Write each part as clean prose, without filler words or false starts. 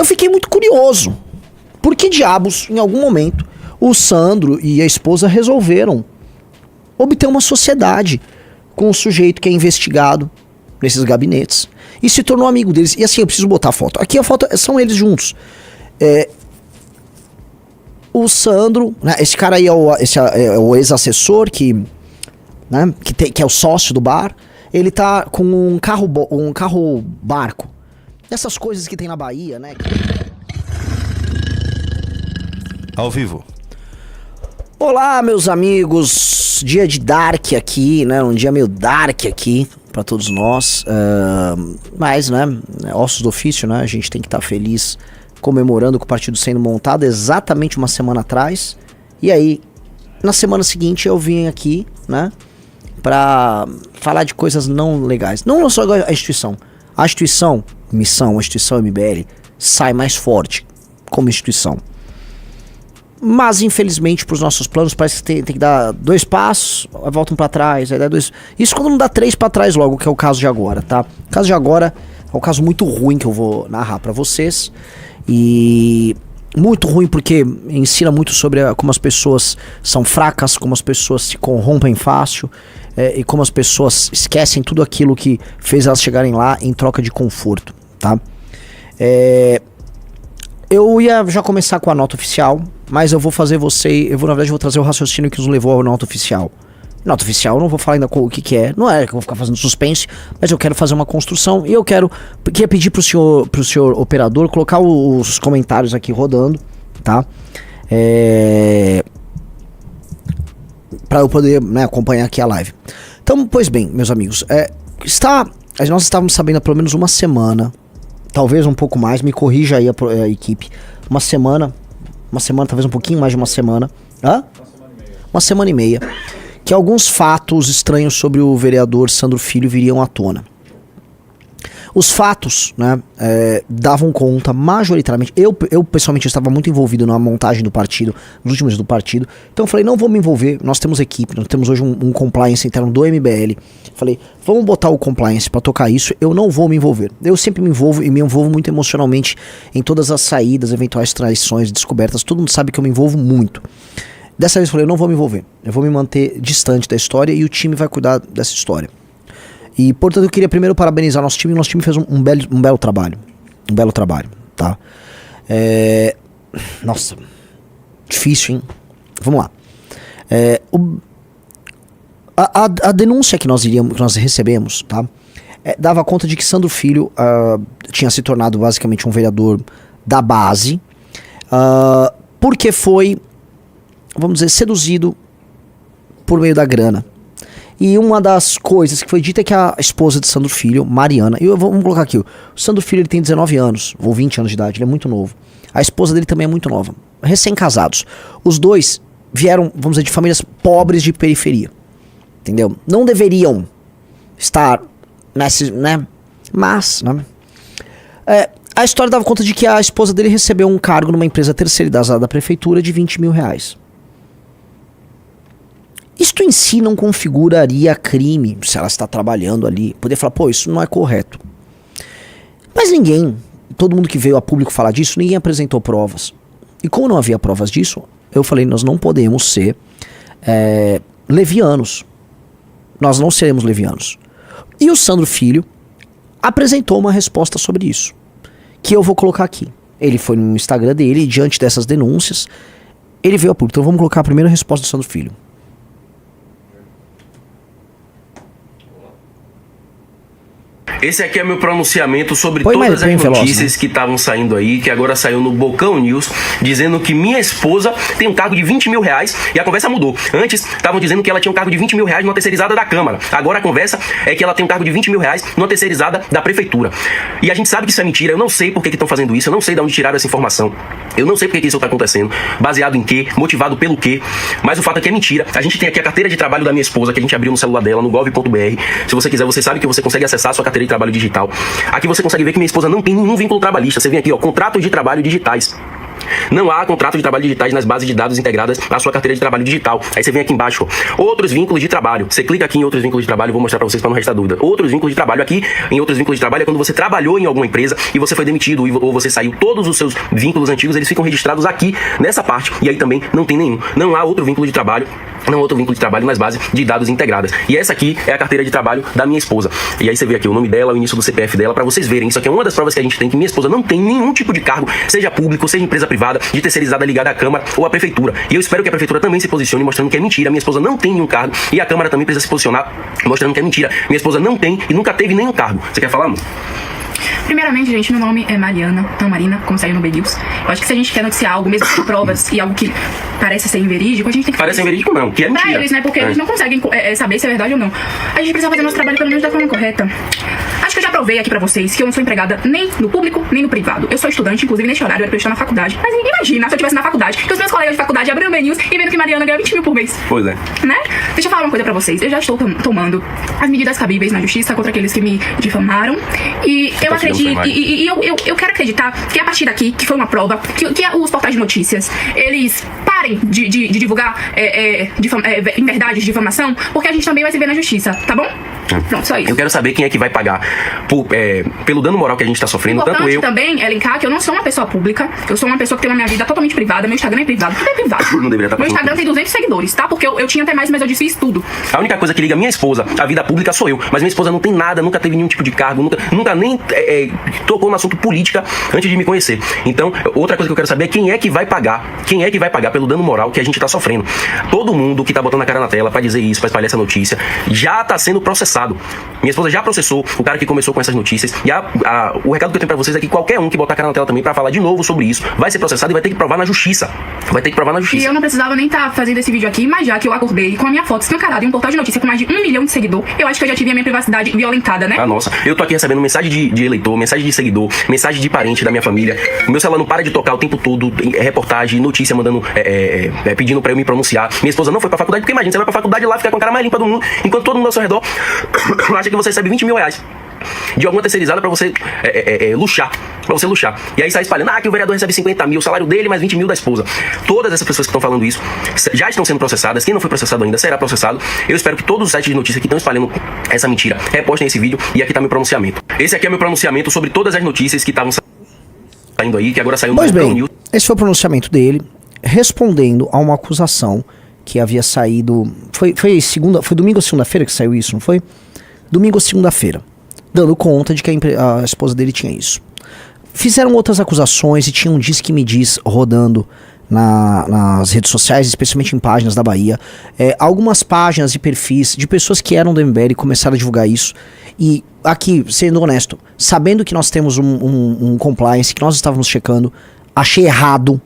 Eu fiquei muito curioso. Por que diabos, em algum momento, o Sandro e a esposa resolveram obter uma sociedade com um sujeito que é investigado nesses gabinetes e se tornou amigo deles. E assim, eu preciso botar a foto. Aqui a foto são eles juntos. O Sandro, né, esse cara aí é o ex-assessor que, né, que é o sócio do bar. Ele tá com um carro barco. Essas coisas que tem na Bahia, né? Ao vivo. Olá, meus amigos. Dia de dark aqui, né? Um dia meio dark aqui pra todos nós. Mas, né? Ossos do ofício, né? A gente tem que estar feliz comemorando com o partido sendo montado exatamente uma semana atrás. E aí, na semana seguinte, eu vim aqui, né? Pra falar de coisas não legais. Não só a instituição. A instituição, missão, a instituição MBL, sai mais forte como instituição. Mas, infelizmente, para os nossos planos, parece que tem que dar 2 passos, voltam para trás, aí dá 2... Isso quando não dá 3 para trás logo, que é o caso de agora, tá? O caso de agora é um caso muito ruim que eu vou narrar para vocês. E muito ruim porque ensina muito sobre como as pessoas são fracas, como as pessoas se corrompem fácil, e como as pessoas esquecem tudo aquilo que fez elas chegarem lá em troca de conforto, tá? Eu ia já começar com a nota oficial, mas eu vou fazer na verdade, vou trazer o raciocínio que nos levou à nota oficial. Nota oficial, eu não vou falar ainda o que é, não é que eu vou ficar fazendo suspense, mas eu quero fazer uma construção e eu queria pedir pro senhor operador colocar os comentários aqui rodando, tá? Pra eu poder, né, acompanhar aqui a live. Então, pois bem, meus amigos, nós estávamos sabendo há pelo menos uma semana, talvez um pouco mais, me corrija aí a equipe, uma semana, talvez um pouquinho mais de uma semana. Hã? Uma semana e meia. Que alguns fatos estranhos sobre o vereador Sandro Filho viriam à tona. Os fatos, né, davam conta majoritariamente. Eu pessoalmente estava muito envolvido na montagem do partido, nos últimos dias do partido. Então eu falei, não vou me envolver. Nós temos equipe, nós temos hoje um compliance interno do MBL. Falei, vamos botar o compliance para tocar isso. Eu não vou me envolver. Eu sempre me envolvo e me envolvo muito emocionalmente em todas as saídas, eventuais traições, descobertas. Todo mundo sabe que eu me envolvo muito. Dessa vez eu falei, eu não vou me envolver. Eu vou me manter distante da história e o time vai cuidar dessa história. E, portanto, eu queria primeiro parabenizar nosso time. Nosso time fez um belo trabalho. Um belo trabalho, tá? Nossa. Difícil, hein? Vamos lá. A denúncia que nós recebemos, tá? Dava conta de que Sandro Filho tinha se tornado basicamente um vereador da base, porque foi, vamos dizer, seduzido por meio da grana. E uma das coisas que foi dita é que a esposa de Sandro Filho, Mariana, vamos colocar aqui, o Sandro Filho ele tem 19 anos, ou 20 anos de idade, ele é muito novo. A esposa dele também é muito nova, recém-casados. Os dois vieram, vamos dizer, de famílias pobres de periferia, entendeu? Não deveriam estar nesse, né? Mas, né? A história dava conta de que a esposa dele recebeu um cargo numa empresa terceirizada da prefeitura de 20 mil reais. Isto em si não configuraria crime se ela está trabalhando ali. Poderia falar, pô, isso não é correto. Mas todo mundo que veio a público falar disso, ninguém apresentou provas. E como não havia provas disso, eu falei, nós não podemos ser levianos. Nós não seremos levianos. E o Sandro Filho apresentou uma resposta sobre isso, que eu vou colocar aqui. Ele foi no Instagram dele e diante dessas denúncias, ele veio a público. Então vamos colocar a primeira resposta do Sandro Filho. Esse aqui é meu pronunciamento sobre todas as notícias que estavam saindo aí, que agora saiu no Bocão News, dizendo que minha esposa tem um cargo de 20 mil reais e a conversa mudou. Antes, estavam dizendo que ela tinha um cargo de 20 mil reais numa terceirizada da Câmara. Agora a conversa é que ela tem um cargo de 20 mil reais numa terceirizada da Prefeitura. E a gente sabe que isso é mentira. Eu não sei por que estão fazendo isso, eu não sei de onde tiraram essa informação. Eu não sei por que isso está acontecendo, baseado em quê, motivado pelo quê, mas o fato é que é mentira. A gente tem aqui a carteira de trabalho da minha esposa, que a gente abriu no celular dela, no gov.br. Se você quiser, você sabe que você consegue acessar a sua carteira de trabalho digital. Aqui você consegue ver que minha esposa não tem nenhum vínculo trabalhista. Você vem aqui, ó, contratos de trabalho digitais. Não há contrato de trabalho digitais nas bases de dados integradas à sua carteira de trabalho digital. Aí você vem aqui embaixo, ó, outros vínculos de trabalho. Você clica aqui em outros vínculos de trabalho, vou mostrar pra vocês para não restar dúvida. Outros vínculos de trabalho aqui, em outros vínculos de trabalho é quando você trabalhou em alguma empresa e você foi demitido ou você saiu. Todos os seus vínculos antigos, eles ficam registrados aqui nessa parte. E aí também não tem nenhum. Não há outro vínculo de trabalho. Não outro vínculo de trabalho nas bases de dados integradas. E essa aqui é a carteira de trabalho da minha esposa. E aí você vê aqui o nome dela, o início do CPF dela, pra vocês verem. Isso aqui é uma das provas que a gente tem, que minha esposa não tem nenhum tipo de cargo, seja público, seja empresa privada, de terceirizada ligada à Câmara ou à Prefeitura. E eu espero que a Prefeitura também se posicione mostrando que é mentira. Minha esposa não tem nenhum cargo. E a Câmara também precisa se posicionar mostrando que é mentira. Minha esposa não tem e nunca teve nenhum cargo. Você quer falar, amor? Primeiramente, gente, meu nome é Mariana Tamarina, como saiu no BNews. Eu acho que se a gente quer noticiar algo, mesmo com provas e algo que parece ser inverídico, a gente tem que... Parece inverídico não, que é mentira. Pra eles, né? Porque eles não conseguem saber se é verdade ou não. A gente precisa fazer nosso trabalho pelo menos da forma correta. Acho que eu já provei aqui pra vocês que eu não sou empregada nem no público, nem no privado. Eu sou estudante, inclusive neste horário eu era pra eu estar na faculdade. Mas imagina se eu estivesse na faculdade, que os meus colegas de faculdade abriram o BNews e vendo que Mariana ganha 20 mil por mês. Pois é. Né? Deixa eu falar uma coisa pra vocês. Eu já estou tomando as medidas cabíveis na justiça contra aqueles que me difamaram. E eu acredito... Eu quero acreditar que a partir daqui, que foi uma prova, que os portais de notícias, eles parem de divulgar inverdades, difamação, porque a gente também vai se ver na justiça, tá bom? Pronto, só isso. Eu quero saber quem é que vai pagar pelo dano moral que a gente tá sofrendo, importante tanto eu... também é linkar que eu não sou uma pessoa pública, eu sou uma pessoa que tem uma minha vida totalmente privada, meu Instagram é privado, tudo é privado. Não deveria estar Meu Instagram tem 200 seguidores, tá? Porque eu tinha até mais, mas eu desfiz tudo. A única coisa que liga minha esposa à vida pública sou eu, mas minha esposa não tem nada, nunca teve nenhum tipo de cargo, nunca nem tocou no assunto política antes de me conhecer. Então, outra coisa que eu quero saber é quem é que vai pagar pelo dano moral que a gente tá sofrendo. Todo mundo que tá botando a cara na tela pra dizer isso, pra espalhar essa notícia, já tá sendo processado. Minha esposa já processou o cara que começou com essas notícias. E o recado que eu tenho pra vocês é que qualquer um que botar a cara na tela também pra falar de novo sobre isso vai ser processado e vai ter que provar na justiça. E eu não precisava nem estar fazendo esse vídeo aqui, mas já que eu acordei com a minha foto escancarada em um portal de notícia com mais de 1 milhão de seguidor, eu acho que eu já tive a minha privacidade violentada, né? Ah, nossa. Eu tô aqui recebendo mensagem de eleitor, mensagem de seguidor, mensagem de parente da minha família. O meu celular não para de tocar o tempo todo, reportagem, notícia mandando, pedindo pra eu me pronunciar. Minha esposa não foi pra faculdade, porque imagina, você vai pra faculdade lá, fica com a cara mais limpa do mundo, enquanto todo mundo ao seu redor acha que você recebe 20 mil reais de alguma terceirizada pra você luxar. E aí sai espalhando, que o vereador recebe 50 mil, o salário dele mais 20 mil da esposa. Todas essas pessoas que estão falando isso já estão sendo processadas. Quem não foi processado ainda será processado. Eu espero que todos os sites de notícia que estão espalhando essa mentira repostem esse vídeo. E aqui tá meu pronunciamento. Esse aqui é meu pronunciamento sobre todas as notícias que estavam saindo aí, que agora saiu no Pois bem, News. esse foi o pronunciamento dele, respondendo a uma acusação que havia saído... Foi domingo ou segunda-feira que saiu isso, não foi? Domingo ou segunda-feira. Dando conta de que a esposa dele tinha isso. Fizeram outras acusações e tinha um diz que me diz rodando nas redes sociais, especialmente em páginas da Bahia. Algumas páginas e perfis de pessoas que eram do MBL começaram a divulgar isso. E aqui, sendo honesto, sabendo que nós temos um compliance, que nós estávamos checando, achei errado.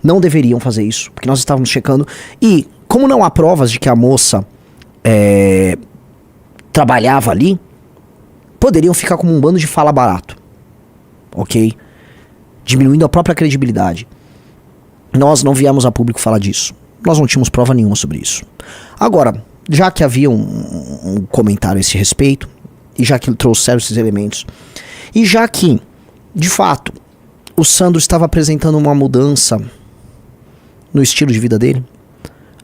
Não deveriam fazer isso, porque nós estávamos checando. E como não há provas de que a moça trabalhava ali, poderiam ficar como um bando de fala barato, ok? Diminuindo a própria credibilidade. Nós não viemos a público falar disso. Nós não tínhamos prova nenhuma sobre isso. Agora, já que havia um comentário a esse respeito, e já que ele trouxeram esses elementos, e já que, de fato, o Sandro estava apresentando uma mudança no estilo de vida dele,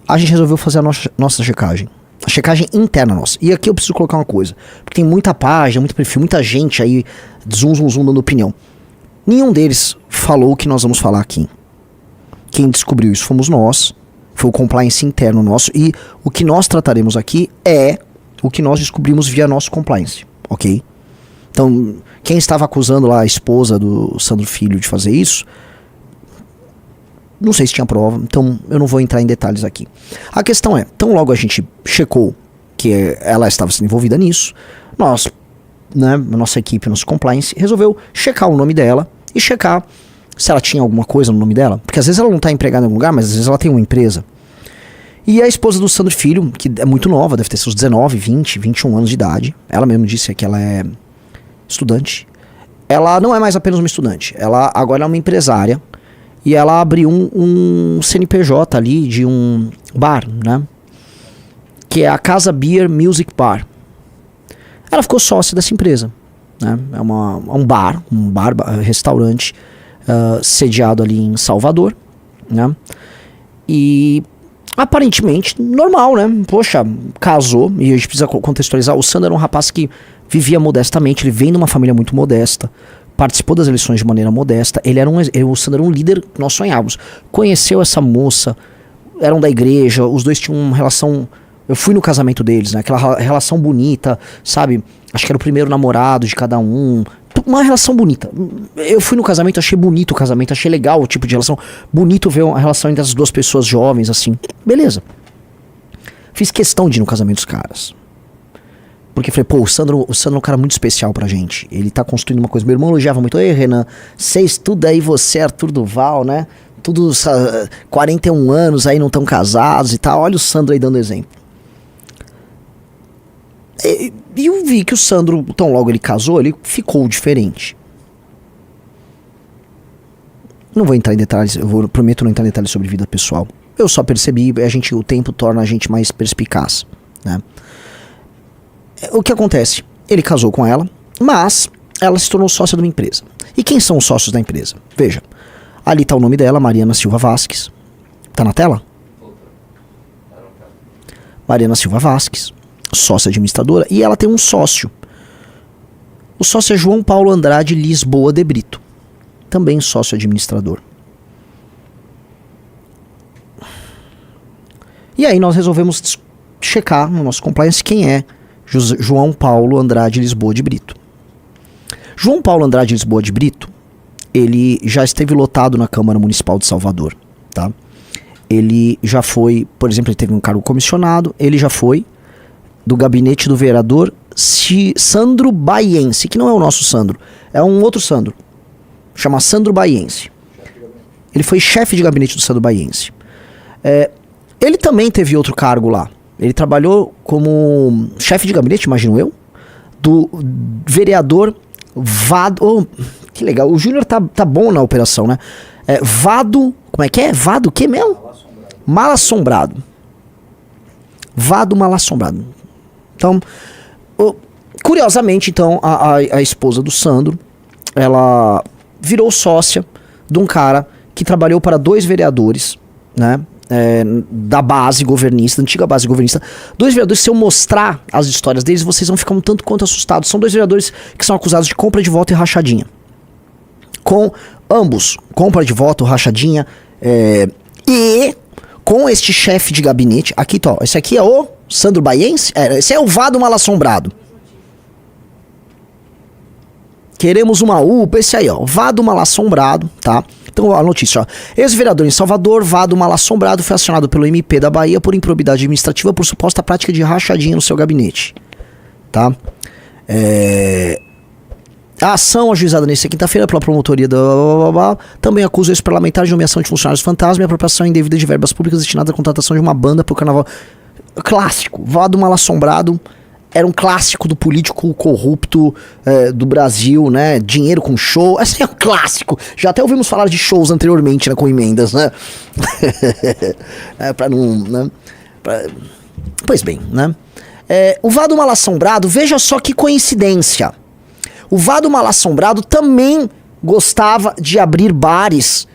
a gente resolveu fazer a nossa checagem. A checagem interna nossa. E aqui eu preciso colocar uma coisa. Porque tem muita página, muito perfil, muita gente aí zoom dando opinião. Nenhum deles falou o que nós vamos falar aqui. Quem descobriu isso fomos nós. Foi o compliance interno nosso. E o que nós trataremos aqui é o que nós descobrimos via nosso compliance. Ok? Então, quem estava acusando lá a esposa do Sandro Filho de fazer isso, não sei se tinha prova, então eu não vou entrar em detalhes aqui. A questão é, tão logo a gente checou que ela estava sendo envolvida nisso, nós, né, a nossa equipe, nosso compliance, resolveu checar o nome dela e checar se ela tinha alguma coisa no nome dela, porque às vezes ela não está empregada em algum lugar, mas às vezes ela tem uma empresa. E a esposa do Sandro Filho, que é muito nova, deve ter seus 19, 20, 21 anos de idade, ela mesmo disse que ela é estudante. Ela não é mais apenas uma estudante, ela agora é uma empresária. E ela abriu um CNPJ ali de um bar, né? Que é a Casa Beer Music Bar. Ela ficou sócia dessa empresa, né? É um bar, restaurante sediado ali em Salvador, né? E aparentemente normal, né? Poxa, casou, e a gente precisa contextualizar. O Sandro era um rapaz que vivia modestamente, ele vem de uma família muito modesta, participou das eleições de maneira modesta, o Sandro era um líder que nós sonhávamos. Conheceu essa moça, eram da igreja, os dois tinham uma relação... Eu fui no casamento deles, né? Aquela relação bonita, sabe? Acho que era o primeiro namorado de cada um. Uma relação bonita. Eu fui no casamento, achei bonito o casamento, achei legal o tipo de relação. Bonito ver a relação entre as duas pessoas jovens, assim. Beleza. Fiz questão de ir no casamento dos caras. Porque falei, pô, o Sandro é um cara muito especial pra gente. Ele tá construindo uma coisa. Meu irmão elogiava muito. Ei, Renan, você estuda aí, você, Arthur Duval, né? Todos 41 anos aí não estão casados e tal. Olha o Sandro aí dando exemplo. E eu vi que o Sandro, tão logo ele casou, ele ficou diferente. Não vou entrar em detalhes, prometo não entrar em detalhes sobre vida pessoal. Eu só percebi, o tempo torna a gente mais perspicaz, né? O que acontece? Ele casou com ela, mas ela se tornou sócia de uma empresa. E quem são os sócios da empresa? Veja, ali tá o nome dela, Mariana Silva Vasques. Tá na tela? Mariana Silva Vasques, sócia administradora, e ela tem um sócio. O sócio é João Paulo Andrade Lisboa de Brito, também sócio administrador. E aí nós resolvemos checar no nosso compliance quem é João Paulo Andrade Lisboa de Brito. João Paulo Andrade Lisboa de Brito, ele já esteve lotado na Câmara Municipal de Salvador, tá? Ele já foi, por exemplo, ele teve um cargo comissionado, ele já foi do gabinete do vereador Sandro Baiense, que não é o nosso Sandro, é um outro Sandro, chama Sandro Baiense. Ele foi chefe de gabinete do Sandro Baiense. Ele também teve outro cargo lá. Ele trabalhou como chefe de gabinete, imagino eu, do vereador Vado... Oh, que legal, o Júnior tá bom na operação, né? Vado... Como é que é? Vado o que mesmo? Malassombrado. Vado Malassombrado. Então, curiosamente, então, a esposa do Sandro, ela virou sócia de um cara que trabalhou para 2 vereadores, né? Da base governista, da antiga base governista. 2 vereadores, se eu mostrar as histórias deles, vocês vão ficar um tanto quanto assustados. São 2 vereadores que são acusados de compra de voto e rachadinha. Com ambos, compra de voto, rachadinha, e com este chefe de gabinete, aqui tá, esse aqui é o Sandro Baiense, esse é o Vado Malassombrado. Queremos uma UPA, esse aí, ó, Vado Malassombrado, tá? Então a notícia, ó. Ex-vereador em Salvador, Vado Malassombrado, foi acionado pelo MP da Bahia por improbidade administrativa por suposta prática de rachadinha no seu gabinete, tá? A ação ajuizada nesta quinta-feira pela promotoria também acusa o ex-parlamentar de nomeação de funcionários fantasma e apropriação indevida de verbas públicas destinadas à contratação de uma banda para o carnaval. Clássico, Vado Malassombrado era um clássico do político corrupto do Brasil, né? Dinheiro com show, esse é um clássico. Já até ouvimos falar de shows anteriormente, né? Com emendas, né? Pra não... Né? Pois bem, né? O Vado Malassombrado, veja só que coincidência. O Vado Malassombrado também gostava de abrir bares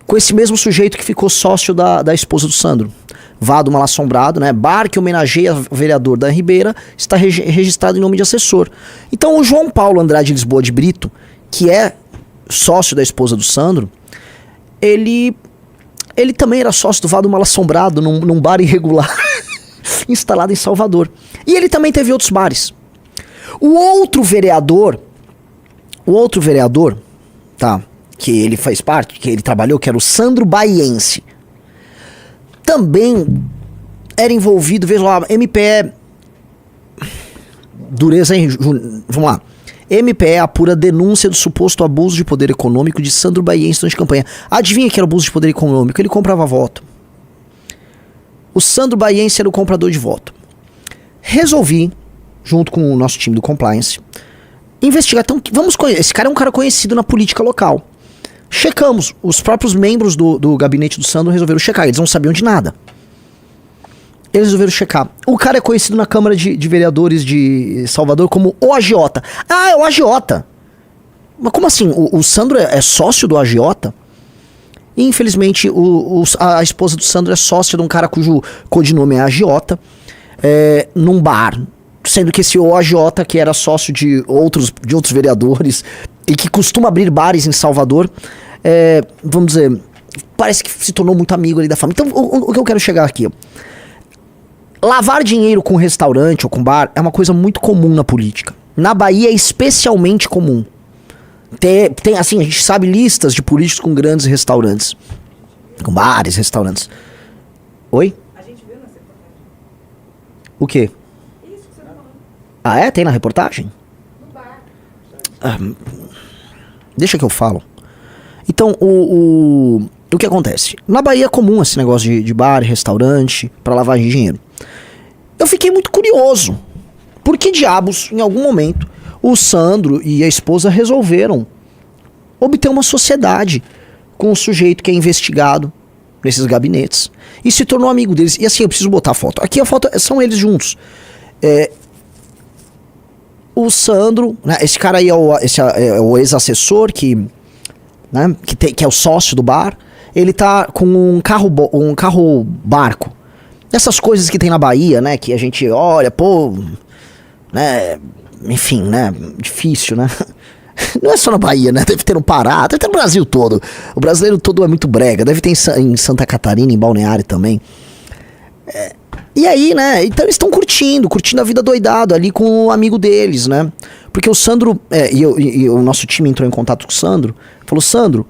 com esse mesmo sujeito que ficou sócio da esposa do Sandro. Vado Malassombrado, né? Bar que homenageia o vereador da Ribeira, está registrado em nome de assessor. Então o João Paulo Andrade Lisboa de Brito, que é sócio da esposa do Sandro, ele também era sócio do Vado Malassombrado num bar irregular instalado em Salvador. E ele também teve outros bares. O outro vereador, tá, que ele faz parte, que ele trabalhou, que era o Sandro Baiense, também era envolvido, veja lá, MPE, dureza, hein, vamos lá, MPE apura denúncia do suposto abuso de poder econômico de Sandro Baiense durante a campanha. Adivinha que era abuso de poder econômico? Ele comprava voto. O Sandro Baiense era o comprador de voto. Resolvi, junto com o nosso time do compliance, investigar. Então, esse cara é um cara conhecido na política local. Checamos. Os próprios membros do gabinete do Sandro resolveram checar. Eles não sabiam de nada. Eles resolveram checar. O cara é conhecido na Câmara de Vereadores de Salvador como o agiota. Ah, é o agiota. mas como assim? O Sandro é sócio do agiota? E, infelizmente, a esposa do Sandro é sócia de um cara cujo codinome é agiota, num bar. Sendo que esse agiota, que era sócio de outros vereadores e que costuma abrir bares em Salvador, vamos dizer, parece que se tornou muito amigo ali da família. Então, o que eu quero chegar aqui? Lavar dinheiro com restaurante ou com bar é uma coisa muito comum na política. Na Bahia é especialmente comum. Tem, assim, a gente sabe listas de políticos com grandes restaurantes. Com bares, restaurantes. Oi? A gente viu na reportagem. O quê? Isso que você tá falando. Tem na reportagem? No bar. Deixa que eu falo. Então, o que acontece? Na Bahia é comum esse negócio de bar, restaurante, pra lavagem de dinheiro. Eu fiquei muito curioso. Por que diabos, em algum momento, o Sandro e a esposa resolveram obter uma sociedade com um sujeito que é investigado nesses gabinetes e se tornou amigo deles. E assim, eu preciso botar a foto. Aqui a foto são eles juntos. O Sandro, né, esse cara aí é o ex-assessor que é o sócio do bar. Ele tá com um carro barco. Essas coisas que tem na Bahia, né, que a gente olha, né, enfim, né, difícil, né? Não é só na Bahia, né? Deve ter no Pará, deve ter no Brasil todo. O brasileiro todo é muito brega. Deve ter em Santa Catarina, em Balneário também. E aí, né? Então eles estão curtindo a vida doidado ali com o amigo deles, né? Porque o Sandro, e o nosso time entrou em contato com o Sandro, falou: Sandro,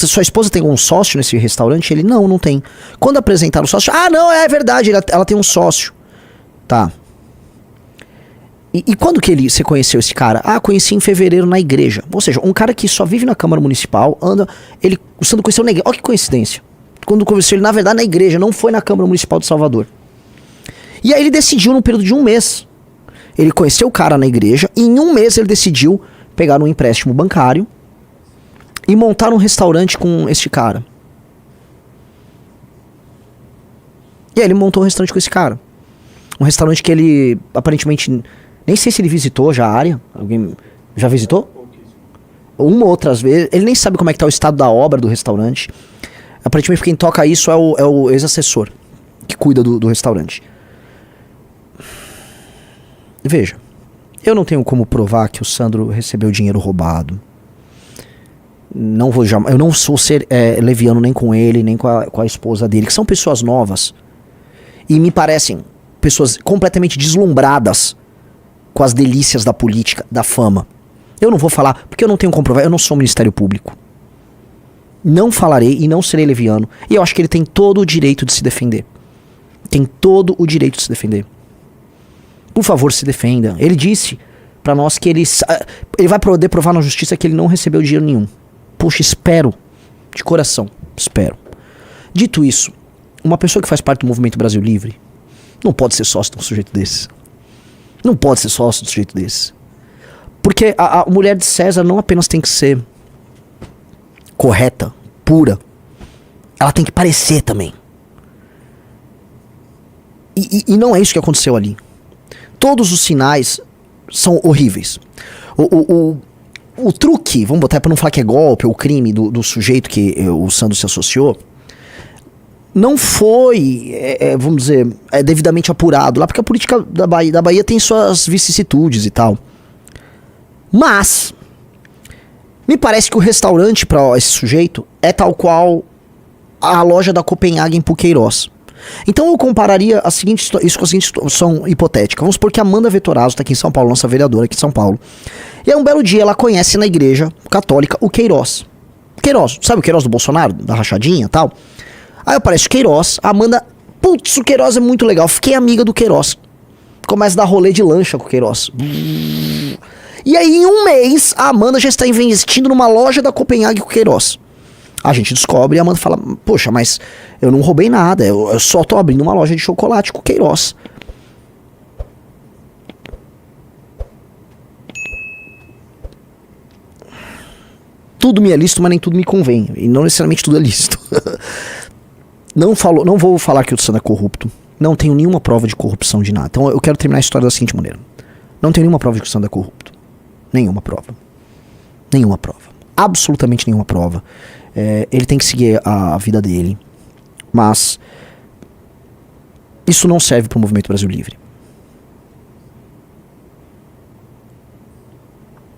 sua esposa tem um sócio nesse restaurante? Ele, não tem. Quando apresentaram o sócio, não, é verdade, ela tem um sócio. Tá. E quando que você conheceu esse cara? Conheci em fevereiro na igreja. Ou seja, um cara que só vive na Câmara Municipal, o Sandro conheceu na igreja. Olha que coincidência. Quando conheceu ele, na verdade, na igreja, não foi na Câmara Municipal de Salvador. E aí ele decidiu, num período de 1 mês, ele conheceu o cara na igreja, e em 1 mês ele decidiu pegar um empréstimo bancário e montar um restaurante com este cara. E aí ele montou um restaurante com esse cara. Um restaurante que ele, aparentemente, nem sei se ele visitou já a área. Alguém já visitou? Uma ou outras vezes. Ele nem sabe como é que tá o estado da obra do restaurante. Aparentemente quem toca isso é o ex-assessor que cuida do restaurante. Veja, eu não tenho como provar que o Sandro recebeu dinheiro roubado. Eu não sou ser leviano nem com ele, nem com a esposa dele, que são pessoas novas. E me parecem pessoas completamente deslumbradas com as delícias da política, da fama. Eu não vou falar, porque eu não tenho como provar, eu não sou Ministério Público. Não falarei e não serei leviano. E eu acho que ele tem todo o direito de se defender. Tem todo o direito de se defender. Por favor, se defenda. Ele disse pra nós que ele vai poder provar na justiça que ele não recebeu dinheiro nenhum. Poxa, espero. De coração, espero. Dito isso, uma pessoa que faz parte do Movimento Brasil Livre não pode ser sócio de um sujeito desse. Não pode ser sócio de um sujeito desse. Porque a mulher de César não apenas tem que ser correta, pura. Ela tem que parecer também. E não é isso que aconteceu ali. Todos os sinais são horríveis. O truque, vamos botar para não falar que é golpe ou crime do sujeito que o Sandro se associou, não foi, vamos dizer, devidamente apurado lá, porque a política da Bahia tem suas vicissitudes e tal. Mas me parece que o restaurante para esse sujeito é tal qual a loja da Copenhague em Puqueiroz. Então eu compararia isso com a seguinte situação hipotética. Vamos supor que a Amanda Vettorazzo está aqui em São Paulo, nossa vereadora aqui em São Paulo. E aí um belo dia ela conhece na igreja católica o Queiroz. Queiroz, sabe o Queiroz do Bolsonaro? Da rachadinha e tal? Aí aparece o Queiroz, a Amanda, putz, o Queiroz é muito legal, fiquei amiga do Queiroz. Começa a dar rolê de lancha com o Queiroz. E aí em 1 mês a Amanda já está investindo numa loja da Copenhague com o Queiroz. A gente descobre e a Amanda fala: poxa, mas eu não roubei nada, eu só tô abrindo uma loja de chocolate com o Queiroz. Tudo me é lícito, mas nem tudo me convém. E não necessariamente tudo é lícito. Não vou falar que o Sandro é corrupto. Não tenho nenhuma prova de corrupção de nada. Então eu quero terminar a história da seguinte maneira: não tenho nenhuma prova de que o Sandro é corrupto. Nenhuma prova. Nenhuma prova. Absolutamente nenhuma prova. Ele tem que seguir a vida dele. Mas isso não serve para o Movimento Brasil Livre.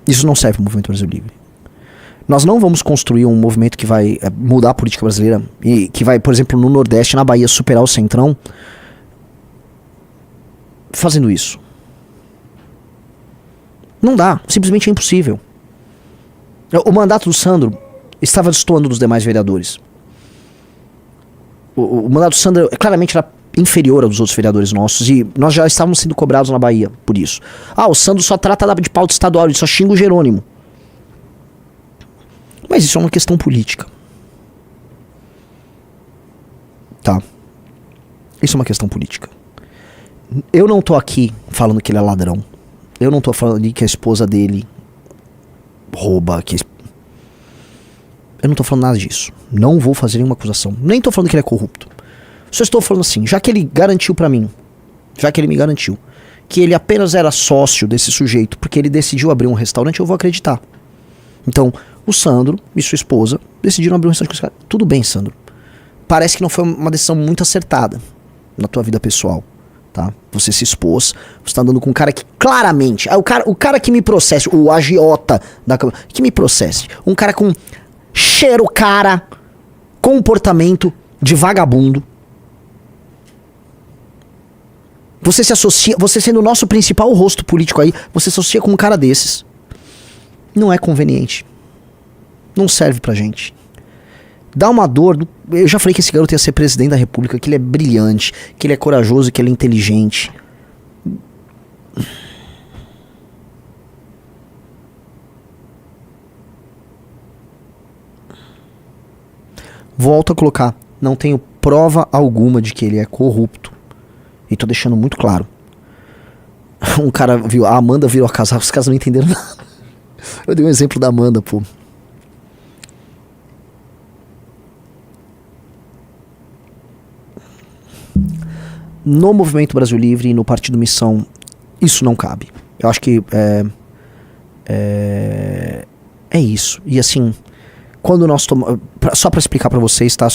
Isso não serve para o Movimento Brasil Livre. Nós não vamos construir um movimento que vai mudar a política brasileira e que vai, por exemplo, no Nordeste, na Bahia, superar o Centrão fazendo isso. Não dá. Simplesmente é impossível. O mandato do Sandro estava destoando dos demais vereadores. O mandato do Sandro claramente era inferior aos outros vereadores nossos e nós já estávamos sendo cobrados na Bahia por isso. O Sandro só trata de pauta estadual, ele só xinga o Jerônimo. Mas isso é uma questão política. Tá? Isso é uma questão política. Eu não tô aqui falando que ele é ladrão. Eu não tô falando que a esposa dele rouba, eu não tô falando nada disso. Não vou fazer nenhuma acusação. Nem tô falando que ele é corrupto. Só estou falando assim, já que ele garantiu pra mim, já que ele me garantiu, que ele apenas era sócio desse sujeito porque ele decidiu abrir um restaurante, eu vou acreditar. Então, o Sandro e sua esposa decidiram abrir um restaurante com esse cara. Tudo bem, Sandro. Parece que não foi uma decisão muito acertada na tua vida pessoal. Tá? Você se expôs, você tá andando com um cara que claramente, o cara que me processe, o agiota da Câmara, que me processe, um cara com cheiro, comportamento de vagabundo. Você se associa, você sendo o nosso principal rosto político aí, você se associa com um cara desses. Não é conveniente. Não serve pra gente. Dá uma dor. Eu já falei que esse garoto ia ser presidente da República, que ele é brilhante, que ele é corajoso, que ele é inteligente. Volto a colocar, não tenho prova alguma de que ele é corrupto. E tô deixando muito claro. Um cara viu, a Amanda virou a casar, os caras não entenderam nada. Eu dei um exemplo da Amanda, pô. No Movimento Brasil Livre e no Partido Missão, isso não cabe. Eu acho que é isso. E assim, quando nós tomamos... Só pra explicar pra vocês, tá?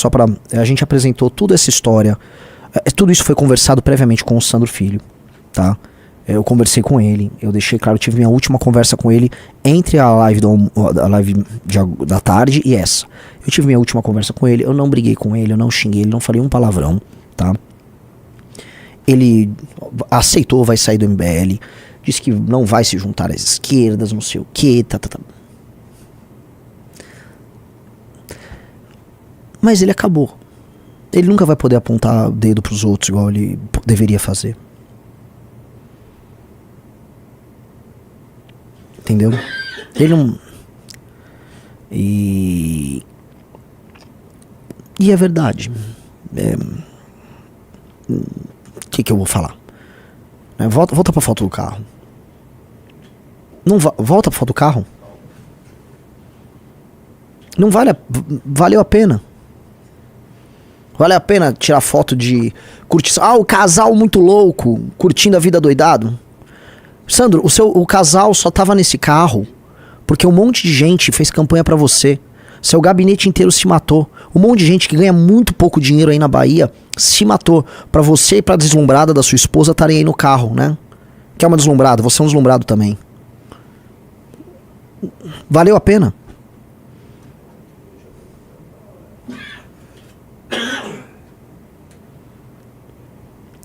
A gente apresentou toda essa história. Tudo isso foi conversado previamente com o Sandro Filho, tá? Eu conversei com ele, eu deixei claro, eu tive minha última conversa com ele entre a live da tarde e essa. Eu tive minha última conversa com ele, eu não briguei com ele, eu não xinguei ele, não falei um palavrão, tá? Ele aceitou, vai sair do MBL, disse que não vai se juntar às esquerdas, não sei o que, tá. Mas ele acabou. Ele nunca vai poder apontar o dedo pros outros igual ele deveria fazer. Entendeu? Ele não... E é verdade. O que eu vou falar? Volta pra foto do carro. Não volta pra foto do carro. Não valeu a pena. Vale a pena tirar foto de curtição. O casal muito louco, curtindo a vida doidado. Sandro, o casal só tava nesse carro porque um monte de gente fez campanha pra você. Seu gabinete inteiro se matou. Um monte de gente que ganha muito pouco dinheiro aí na Bahia se matou pra você e pra deslumbrada da sua esposa estarem aí no carro, né? Que é uma deslumbrada, você é um deslumbrado também. Valeu a pena?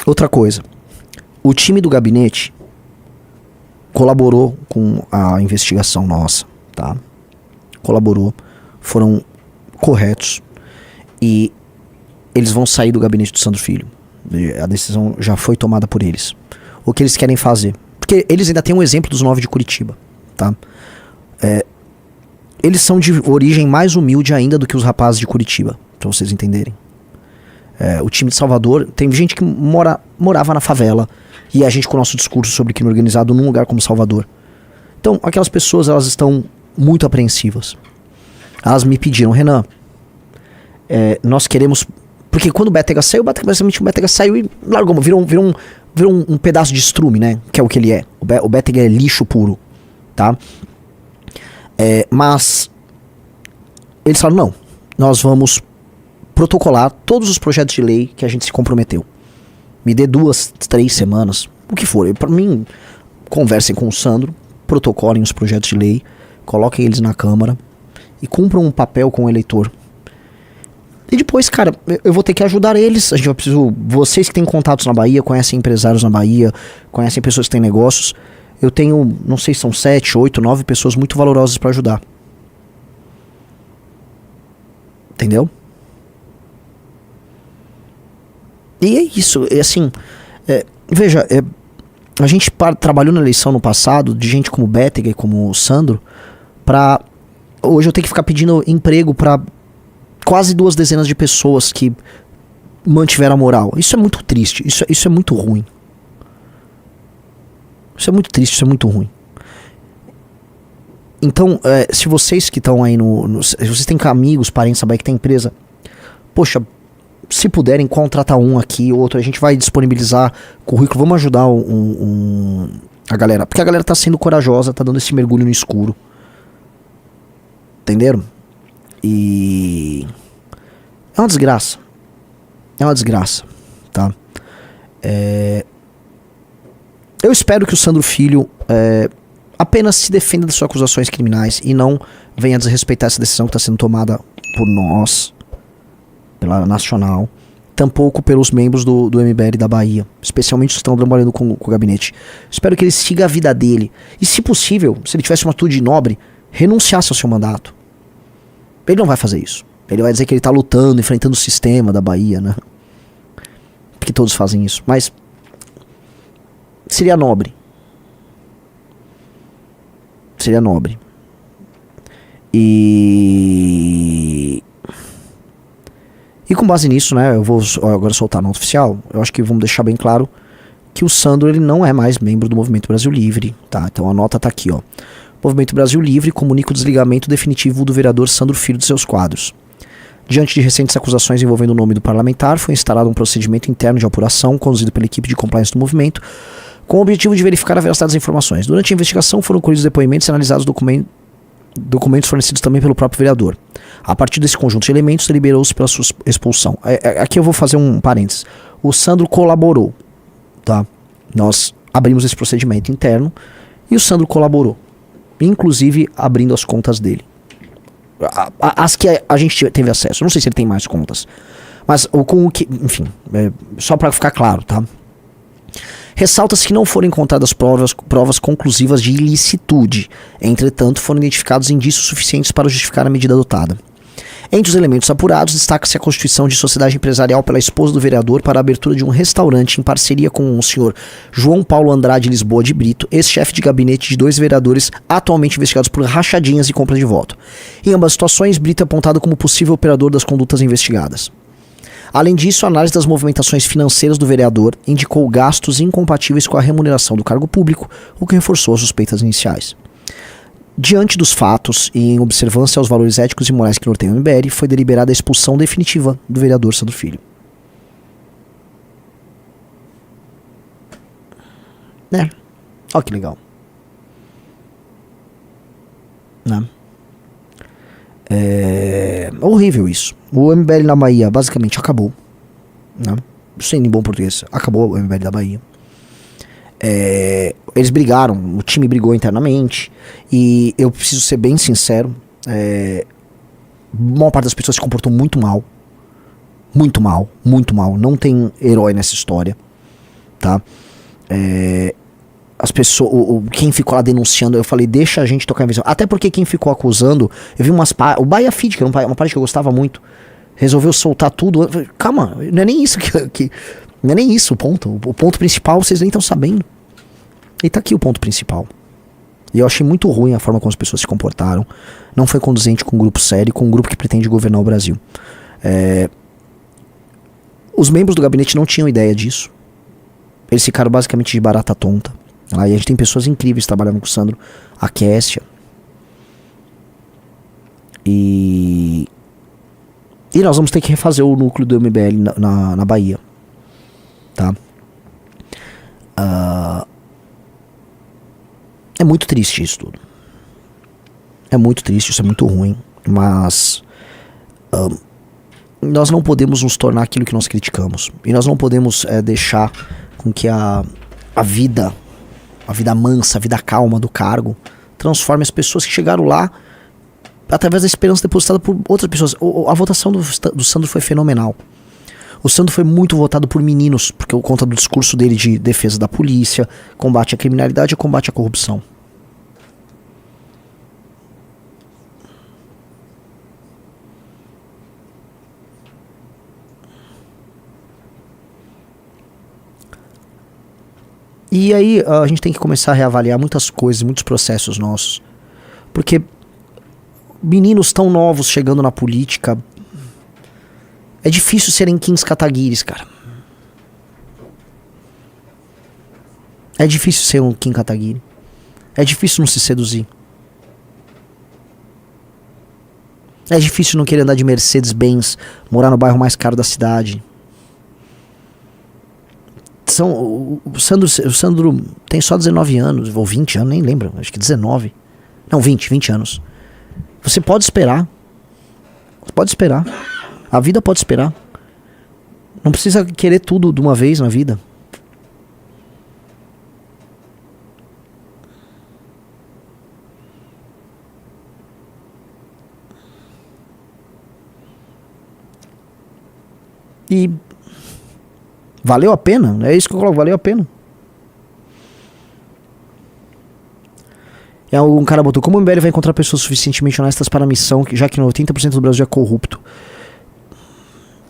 Outra coisa, o time do gabinete colaborou com a investigação nossa, tá? Colaborou, foram corretos e eles vão sair do gabinete do Sandro Filho. A decisão já foi tomada por eles. O que eles querem fazer? Porque eles ainda têm um exemplo dos 9 de Curitiba, tá? Eles são de origem mais humilde ainda do que os rapazes de Curitiba, pra vocês entenderem. O time de Salvador, tem gente que morava na favela e a gente com o nosso discurso sobre crime organizado num lugar como Salvador. Então, aquelas pessoas, elas estão muito apreensivas. Elas me pediram, Renan, nós queremos... Porque quando o Bétega saiu, basicamente o Bétega saiu e largou, virou um pedaço de estrume, né? Que é o que ele é. O Bétega é lixo puro. tá? Mas eles falaram, não, nós vamos protocolar todos os projetos de lei que a gente se comprometeu. Me dê 2, 3 semanas, o que for. Para mim, conversem com o Sandro, protocolem os projetos de lei, coloquem eles na Câmara e cumpram um papel com o eleitor. E depois, cara, eu vou ter que ajudar eles. A gente vai precisar. Vocês que têm contatos na Bahia, conhecem empresários na Bahia, conhecem pessoas que têm negócios. Eu tenho, não sei se são 7, 8, 9 pessoas muito valorosas para ajudar. Entendeu? E é isso, é assim, veja, a gente trabalhou na eleição no passado, de gente como Bétega e como o Sandro, pra hoje eu tenho que ficar pedindo emprego pra quase 2 dezenas de pessoas que mantiveram a moral. Isso é muito triste, isso é muito ruim. Isso é muito triste, isso é muito ruim. Então, se vocês que estão aí se vocês têm amigos, parentes, sabe que tem empresa, poxa, se puderem contratar um aqui, outro, a gente vai disponibilizar currículo, vamos ajudar a galera, porque a galera tá sendo corajosa, tá dando esse mergulho no escuro. Entenderam? E é uma desgraça. É uma desgraça, tá? Eu espero que o Sandro Filho apenas se defenda das suas acusações criminais e não venha desrespeitar essa decisão que está sendo tomada por nós, pela Nacional, tampouco pelos membros do MBL da Bahia, especialmente os que estão trabalhando com o gabinete. Espero que ele siga a vida dele e, se possível, se ele tivesse uma atitude nobre, renunciasse ao seu mandato. Ele não vai fazer isso. Ele vai dizer que ele está lutando, enfrentando o sistema da Bahia, né? Porque todos fazem isso. Mas seria nobre. Seria nobre. E com base nisso, né, eu vou agora soltar a nota oficial. Eu acho que vamos deixar bem claro que o Sandro, ele não é mais membro do Movimento Brasil Livre, tá? Então a nota tá aqui, ó. Movimento Brasil Livre comunica o desligamento definitivo do vereador Sandro Filho de seus quadros. Diante de recentes acusações envolvendo o nome do parlamentar, foi instaurado um procedimento interno de apuração conduzido pela equipe de compliance do movimento, com o objetivo de verificar a veracidade das informações. Durante a investigação foram colhidos depoimentos e analisados documentos fornecidos também pelo próprio vereador. A partir desse conjunto de elementos, deliberou-se pela sua expulsão. Aqui eu vou fazer um parênteses. O Sandro colaborou, tá? Nós abrimos esse procedimento interno e o Sandro colaborou, inclusive abrindo as contas dele. As que a gente teve acesso. Eu não sei se ele tem mais contas, mas com o que, enfim, só para ficar claro, tá? Ressalta-se que não foram encontradas provas conclusivas de ilicitude. Entretanto, foram identificados indícios suficientes para justificar a medida adotada. Entre os elementos apurados, destaca-se a constituição de sociedade empresarial pela esposa do vereador para a abertura de um restaurante em parceria com o senhor João Paulo Andrade Lisboa de Brito, ex-chefe de gabinete de 2 vereadores atualmente investigados por rachadinhas e compra de voto. Em ambas situações, Brito é apontado como possível operador das condutas investigadas. Além disso, a análise das movimentações financeiras do vereador indicou gastos incompatíveis com a remuneração do cargo público, o que reforçou as suspeitas iniciais. Diante dos fatos e em observância aos valores éticos e morais que norteiam o MBL, foi deliberada a expulsão definitiva do vereador Sandro Filho. Olha que legal. Né? É horrível isso. O MBL na Bahia basicamente acabou, né? Sem nem bom português, acabou o MBL da Bahia. Eles brigaram, o time brigou internamente. E eu preciso ser bem sincero, a maior parte das pessoas se comportou muito mal. Muito mal, muito mal. Não tem herói nessa história, tá? As pessoas, quem ficou lá denunciando, eu falei, deixa a gente tocar a visão. Até porque quem ficou acusando, eu vi o Bahia Feed, que era uma parte que eu gostava muito, resolveu soltar tudo. Falei, calma, não é nem isso não é nem isso o ponto. O ponto principal vocês nem estão sabendo. E tá aqui o ponto principal. E eu achei muito ruim a forma como as pessoas se comportaram. Não foi conduzente com um grupo sério, com um grupo que pretende governar o Brasil. Os membros do gabinete não tinham ideia disso. Eles ficaram basicamente de barata tonta. E a gente tem pessoas incríveis trabalhando com o Sandro. A Kessia. E nós vamos ter que refazer o núcleo do MBL na Bahia. Tá? É muito triste isso tudo. É muito triste, isso é muito ruim. Mas nós não podemos nos tornar aquilo que nós criticamos. E nós não podemos deixar com que a vida mansa, a vida calma do cargo transforme as pessoas que chegaram lá através da esperança depositada por outras pessoas. A votação do Sandro foi fenomenal. O Sandro foi muito votado por meninos, porque por conta do discurso dele de defesa da polícia, combate à criminalidade e combate à corrupção. E aí a gente tem que começar a reavaliar muitas coisas, muitos processos nossos. Porque meninos tão novos chegando na política, é difícil serem Kins Kataguiris, cara. É difícil ser um Kim Kataguiri. É difícil não se seduzir. É difícil não querer andar de Mercedes-Benz, morar no bairro mais caro da cidade. O Sandro tem só 19 anos, ou 20 anos, nem lembro, acho que 19. Não, 20 anos. Você pode esperar. Você pode esperar. A vida pode esperar. Não precisa querer tudo de uma vez na vida. E valeu a pena, é isso que eu coloco, valeu a pena. E um cara botou: como o MBL vai encontrar pessoas suficientemente honestas para a missão, já que 80% do Brasil é corrupto?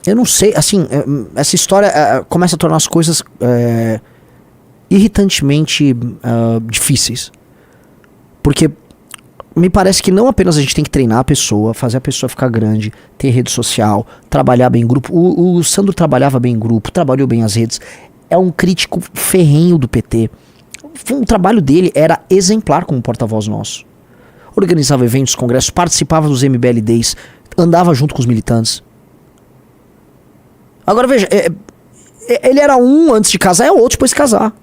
Eu não sei, assim, essa história começa a tornar as coisas irritantemente difíceis. Porque me parece que não apenas a gente tem que treinar a pessoa, fazer a pessoa ficar grande, ter rede social, trabalhar bem em grupo. O Sandro trabalhava bem em grupo, trabalhou bem as redes. É um crítico ferrenho do PT. O trabalho dele era exemplar como porta-voz nosso. Organizava eventos, congressos, participava dos MBL Days, andava junto com os militantes. Agora veja, ele era um antes de casar, é outro depois de casar.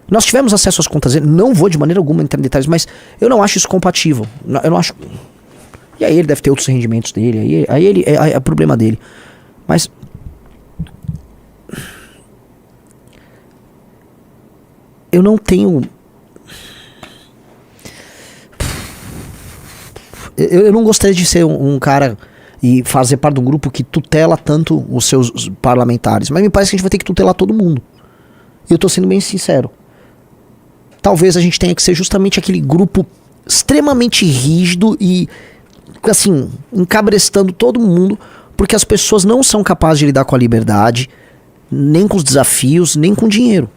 Nós tivemos acesso às contas dele. Não vou de maneira alguma entrar em detalhes, mas eu não acho isso compatível. Eu não acho. E aí ele deve ter outros rendimentos dele. Aí ele é problema dele. Mas eu não tenho. Eu não gostaria de ser um cara e fazer parte de um grupo que tutela tanto os seus parlamentares. Mas me parece que a gente vai ter que tutelar todo mundo. E eu tô sendo bem sincero. Talvez a gente tenha que ser justamente aquele grupo extremamente rígido e, assim, encabrestando todo mundo, porque as pessoas não são capazes de lidar com a liberdade, nem com os desafios, nem com o dinheiro.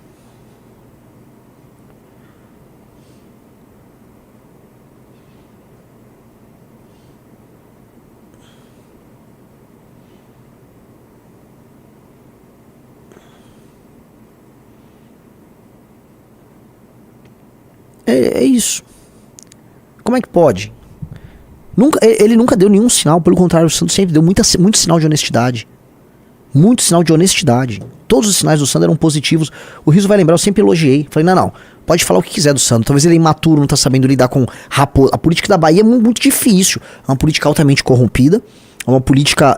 É isso. Como é que pode? Ele nunca deu nenhum sinal, pelo contrário, o Sandro sempre deu muito sinal de honestidade. Muito sinal de honestidade. Todos os sinais do Sandro eram positivos. O Rizzo vai lembrar, eu sempre elogiei. Falei, não, pode falar o que quiser do Sandro. Talvez ele é imaturo, não tá sabendo lidar com raposa. A política da Bahia é muito difícil. É uma política altamente corrompida. É uma política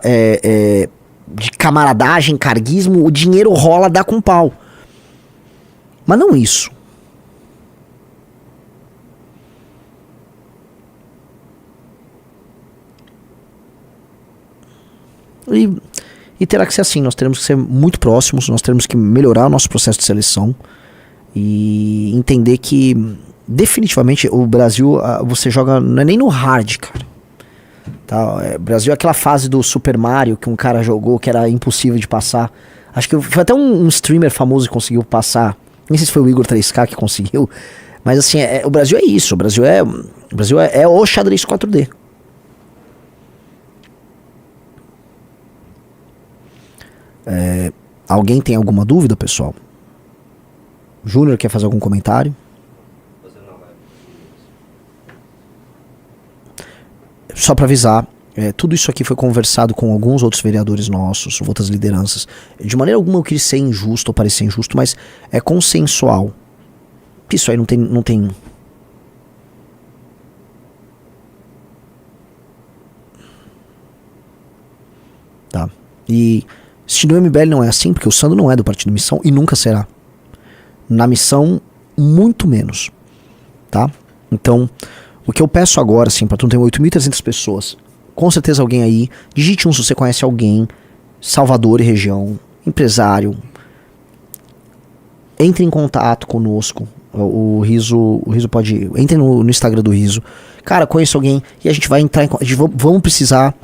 de camaradagem, carguismo. O dinheiro rola, dá com pau. Mas não isso. E terá que ser assim, nós teremos que ser muito próximos, nós teremos que melhorar o nosso processo de seleção e entender que definitivamente o Brasil, você joga, não é nem no hard, cara. Tá? O Brasil é aquela fase do Super Mario que um cara jogou que era impossível de passar. Acho que foi até um streamer famoso que conseguiu passar, nem sei se foi o Igor 3K que conseguiu, mas assim, o Brasil é isso, o Brasil é o xadrez 4D. Alguém tem alguma dúvida, pessoal? Júnior quer fazer algum comentário? Só para avisar, Tudo isso aqui foi conversado com alguns outros vereadores nossos, outras lideranças. De maneira alguma eu quis ser injusto ou parecer injusto, mas é consensual. Isso aí não tem... Tá. E se no MBL não é assim, porque o Sandro não é do Partido Missão e nunca será. Na Missão, muito menos. Tá? Então, o que eu peço agora, assim, pra tu ter 8.300 pessoas, com certeza alguém aí, digite se você conhece alguém, Salvador e região, empresário, entre em contato conosco. O Riso pode... Entre no Instagram do Riso. Cara, conheço alguém e a gente vai entrar em... Vamos precisar...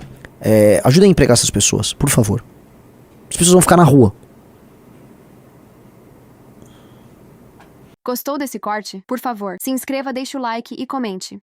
ajuda a empregar essas pessoas, por favor. As pessoas vão ficar na rua. Gostou desse corte? Por favor, se inscreva, deixe o like e comente.